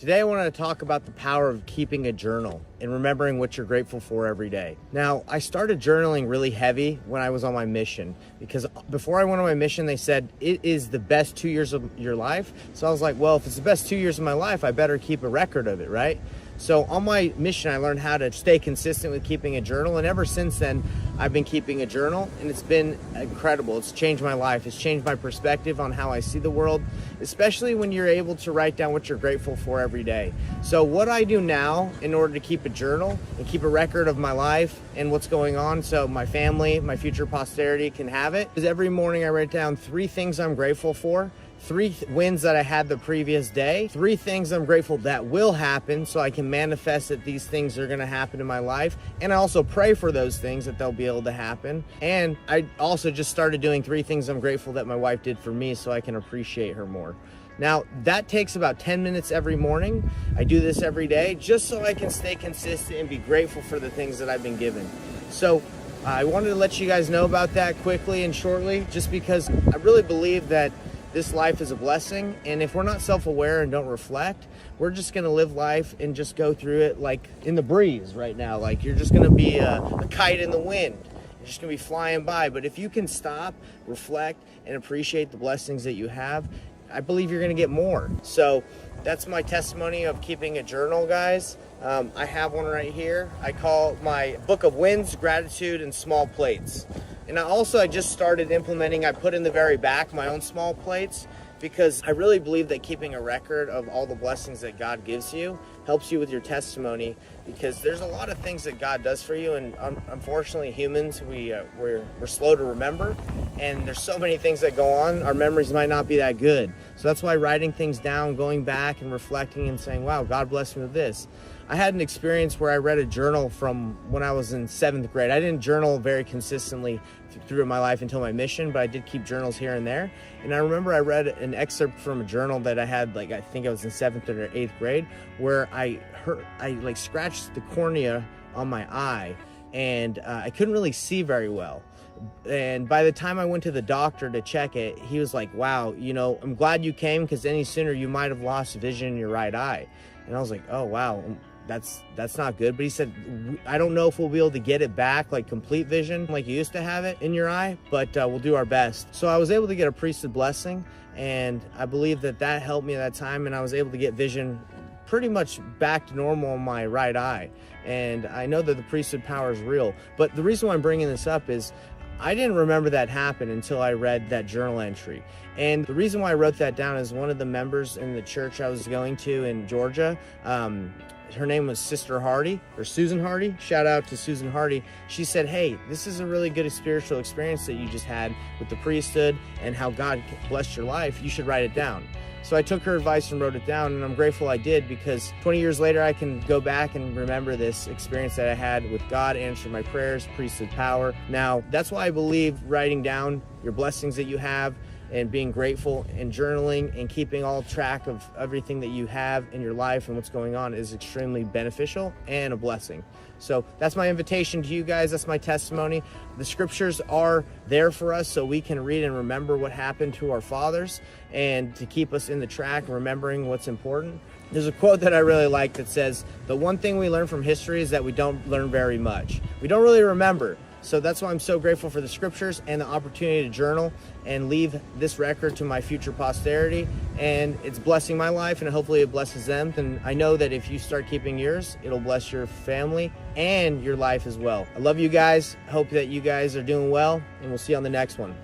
Today I want to talk about the power of keeping a journal and remembering what you're grateful for every day. Now, I started journaling really heavy when I was on my mission, because before I went on my mission, they said it is the best 2 years of your life. So I was like, well, if it's the best 2 years of my life, I better keep a record of it, right? So on my mission, I learned how to stay consistent with keeping a journal. And ever since then, I've been keeping a journal, and it's been incredible. It's changed my life. It's changed my perspective on how I see the world, especially when you're able to write down what you're grateful for every day. So what I do now in order to keep a journal and keep a record of my life and what's going on, so my family, my future posterity can have it, is every morning I write down 3 things I'm grateful for, 3 wins that I had the previous day, 3 things I'm grateful that will happen so I can manifest that these things are going to happen in my life. And I also pray for those things that they'll be able to happen. And I also just started doing 3 things I'm grateful that my wife did for me so I can appreciate her more. Now, that takes about 10 minutes every morning. I do this every day just so I can stay consistent and be grateful for the things that I've been given. So I wanted to let you guys know about that quickly and shortly, just because I really believe that this life is a blessing, and if we're not self-aware and don't reflect, we're just gonna live life and just go through it like in the breeze right now. Like you're just gonna be a kite in the wind. You're just gonna be flying by. But if you can stop, reflect, and appreciate the blessings that you have, I believe you're gonna get more. So that's my testimony of keeping a journal, guys. I have one right here. I call my book of wins, gratitude, and small plates. And I just started implementing, I put in the very back my own small plates, because I really believe that keeping a record of all the blessings that God gives you helps you with your testimony, because there's a lot of things that God does for you, and unfortunately humans, we're slow to remember, and there's so many things that go on, our memories might not be that good. So that's why writing things down, going back and reflecting and saying, wow, God blessed me with this. I had an experience where I read a journal from when I was in 7th grade. I didn't journal very consistently through my life until my mission, but I did keep journals here and there. And I remember I read an excerpt from a journal that I had, like, I think I was in 7th or 8th grade, where I scratched the cornea on my eye, and I couldn't really see very well. And by the time I went to the doctor to check it, he was like, wow, I'm glad you came, because any sooner you might have lost vision in your right eye. And I was like, oh, wow, that's not good. But he said, I don't know if we'll be able to get it back, like complete vision, like you used to have it in your eye, but we'll do our best. So I was able to get a priesthood blessing, and I believe that helped me at that time, and I was able to get vision pretty much back to normal in my right eye. And I know that the priesthood power is real. But the reason why I'm bringing this up is I didn't remember that happened until I read that journal entry. And the reason why I wrote that down is one of the members in the church I was going to in Georgia, her name was Sister Hardy, or Susan Hardy. Shout out to Susan Hardy. She said, hey, this is a really good spiritual experience that you just had with the priesthood and how God blessed your life. You should write it down. So I took her advice and wrote it down, and I'm grateful I did, because 20 years later, I can go back and remember this experience that I had with God, answer my prayers, priesthood power. Now, that's why I believe writing down your blessings that you have and being grateful and journaling and keeping all track of everything that you have in your life and what's going on is extremely beneficial and a blessing. So that's my invitation to you guys. That's my testimony. The scriptures are there for us so we can read and remember what happened to our fathers, and to keep us in the track and remembering what's important. There's a quote that I really like that says, the one thing we learn from history is that we don't learn very much. We don't really remember. So that's why I'm so grateful for the scriptures and the opportunity to journal and leave this record to my future posterity. And it's blessing my life, and hopefully it blesses them. And I know that if you start keeping yours, it'll bless your family and your life as well. I love you guys. Hope that you guys are doing well, and we'll see you on the next one.